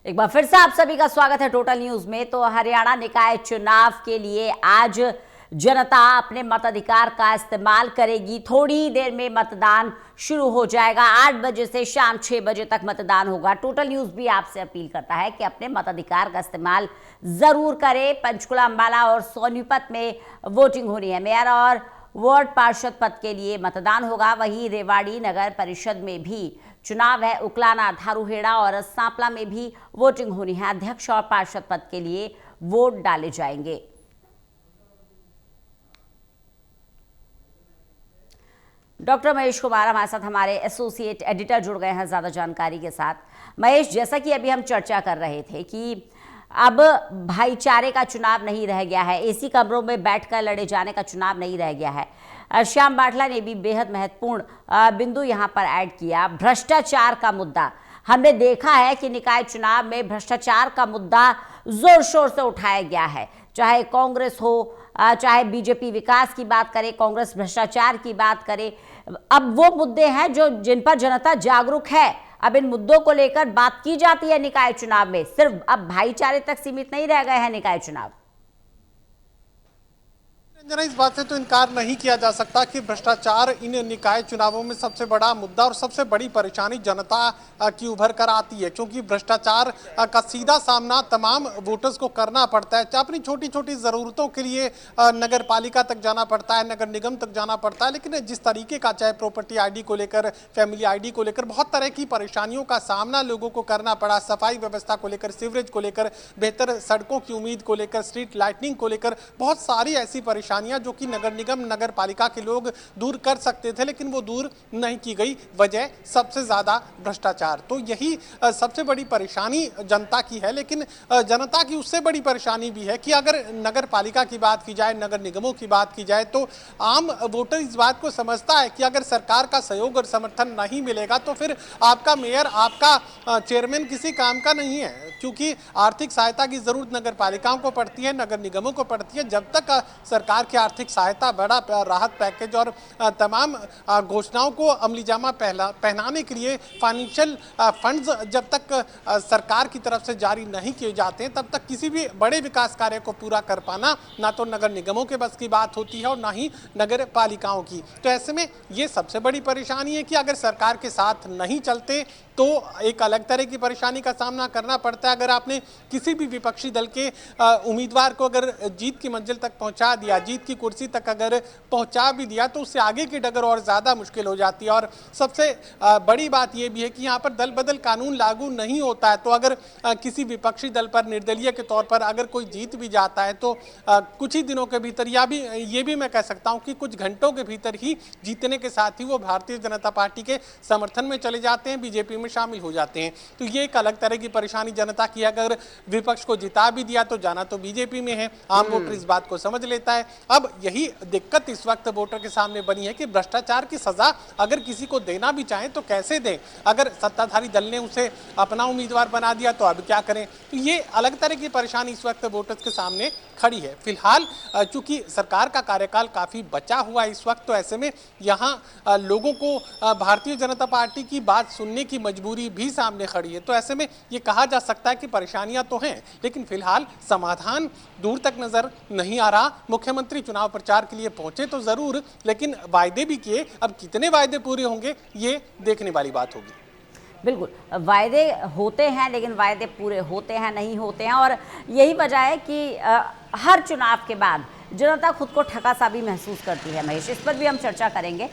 एक बार फिर से आप सभी का स्वागत है टोटल न्यूज में। तो हरियाणा निकाय चुनाव के लिए आज जनता अपने मताधिकार का इस्तेमाल करेगी। थोड़ी ही देर में मतदान शुरू हो जाएगा। 8 बजे से शाम 6 बजे तक मतदान होगा। टोटल न्यूज भी आपसे अपील करता है कि अपने मताधिकार का इस्तेमाल जरूर करें। पंचकुला, अंबाला और सोनीपत में वोटिंग होनी है। मेयर और वार्ड पार्षद पद के लिए मतदान होगा। वहीं रेवाड़ी नगर परिषद में भी चुनाव है। उकलाना, धारूहेड़ा और सांपला में भी वोटिंग होनी है। अध्यक्ष और पार्षद पद के लिए वोट डाले जाएंगे। डॉक्टर महेश कुमार हमारे साथ, हमारे एसोसिएट एडिटर जुड़ गए हैं ज्यादा जानकारी के साथ। महेश, जैसा कि अभी हम चर्चा कर रहे थे कि अब भाईचारे का चुनाव नहीं रह गया है, एसी कमरों में बैठकर लड़े जाने का चुनाव नहीं रह गया है। श्याम बाटला ने भी बेहद महत्वपूर्ण बिंदु यहां पर ऐड किया, भ्रष्टाचार का मुद्दा। हमने देखा है कि निकाय चुनाव में भ्रष्टाचार का मुद्दा जोर शोर से उठाया गया है, चाहे कांग्रेस हो, चाहे बीजेपी विकास की बात करे, कांग्रेस भ्रष्टाचार की बात करे। अब वो मुद्दे हैं जो जिन पर जनता जागरूक है। अब इन मुद्दों को लेकर बात की जाती है निकाय चुनाव में। सिर्फ अब भाईचारे तक सीमित नहीं रह गए हैं निकाय चुनाव। इस बात से तो इनकार नहीं किया जा सकता कि भ्रष्टाचार इन निकाय चुनावों में सबसे बड़ा मुद्दा और सबसे बड़ी परेशानी जनता की उभर कर आती है, क्योंकि भ्रष्टाचार का सीधा सामना तमाम वोटर्स को करना पड़ता है। अपनी छोटी छोटी ज़रूरतों के लिए नगर पालिका तक जाना पड़ता है, नगर निगम तक जाना पड़ता है, लेकिन जिस तरीके का, चाहे प्रॉपर्टी ID को लेकर, फैमिली ID को लेकर, बहुत तरह की परेशानियों का सामना लोगों को करना पड़ा। सफाई व्यवस्था को लेकर, सीवरेज को लेकर, बेहतर सड़कों की उम्मीद को लेकर, स्ट्रीट लाइटनिंग को लेकर, बहुत सारी ऐसी परेशानियां जो कि नगर निगम, नगर पालिका के लोग दूर कर सकते थे, लेकिन वो दूर नहीं की गई। वजह सबसे ज्यादा भ्रष्टाचार। तो यही सबसे बड़ी परेशानी जनता की है। लेकिन जनता की उससे बड़ी परेशानी भी है कि अगर नगर पालिका की बात की जाए, नगर निगमों की बात की जाए, तो आम वोटर इस बात को समझता है कि अगर सरकार का सहयोग और समर्थन नहीं मिलेगा तो फिर आपका मेयर, आपका चेयरमैन किसी काम का नहीं है, क्योंकि आर्थिक सहायता की जरूरत नगर पालिकाओं को पड़ती है, नगर निगमों को पड़ती है। जब तक सरकार की आर्थिक सहायता, बड़ा राहत पैकेज और तमाम घोषणाओं को अमलीजामा पहनाने के लिए फाइनेंशियल फंड्स जब तक सरकार की तरफ से जारी नहीं किए जाते हैं, तब तक किसी भी बड़े विकास कार्य को पूरा कर पाना ना तो नगर निगमों के बस की बात होती है और ना ही नगर पालिकाओं की। तो ऐसे में ये सबसे बड़ी परेशानी है कि अगर सरकार के साथ नहीं चलते तो एक अलग तरह की परेशानी का सामना करना पड़ता है। अगर आपने किसी भी विपक्षी दल के उम्मीदवार को अगर जीत की मंजिल तक पहुंचा दिया, जीत की कुर्सी तक अगर पहुंचा भी दिया, तो उससे आगे की डगर और ज़्यादा मुश्किल हो जाती है। और सबसे बड़ी बात यह भी है कि यहाँ पर दल बदल कानून लागू नहीं होता है। तो अगर किसी विपक्षी दल पर निर्दलीय के तौर पर अगर कोई जीत भी जाता है तो कुछ ही दिनों के भीतर, या भी ये भी मैं कह सकता हूँ कि कुछ घंटों के भीतर ही जीतने के साथ ही वो भारतीय जनता पार्टी के समर्थन में चले जाते हैं, बीजेपी में शामिल हो जाते हैं। तो ये एक अलग तरह की परेशानी जनता की। अगर विपक्ष को जिता भी दिया तो जाना तो बीजेपी में है। आम वोटर इस बात को समझ लेता है। अब यही दिक्कत इस वक्त वोटर के सामने बनी है कि भ्रष्टाचार की सजा अगर किसी को देना भी चाहें तो कैसे दें। अगर सत्ताधारी दल ने उसे अपना उम्मीदवार बना दिया तो अब क्या करें। तो ये अलग तरह की परेशानी इस वक्त वोटर्स के सामने खड़ी है। फिलहाल चूंकि सरकार का कार्यकाल काफी बचा हुआ है इस वक्त, तो ऐसे में यहाँ लोगों को भारतीय जनता पार्टी की बात सुनने की मजबूरी भी सामने खड़ी है। तो ऐसे में ये कहा जा सकता है कि परेशानियां तो हैं, लेकिन फिलहाल समाधान दूर तक नजर नहीं आ रहा। मुख्यमंत्री चुनाव प्रचार के लिए पहुंचे तो जरूर, लेकिन वायदे भी किए। अब कितने वायदे पूरे होंगे ये देखने वाली बात होगी। बिल्कुल, वायदे होते हैं लेकिन वायदे पूरे होते हैं, नहीं होते हैं। और यही वजह है कि हर चुनाव के बाद जनता खुद को ठगा सा भी महसूस करती है। महेश, इस पर भी हम चर्चा करेंगे।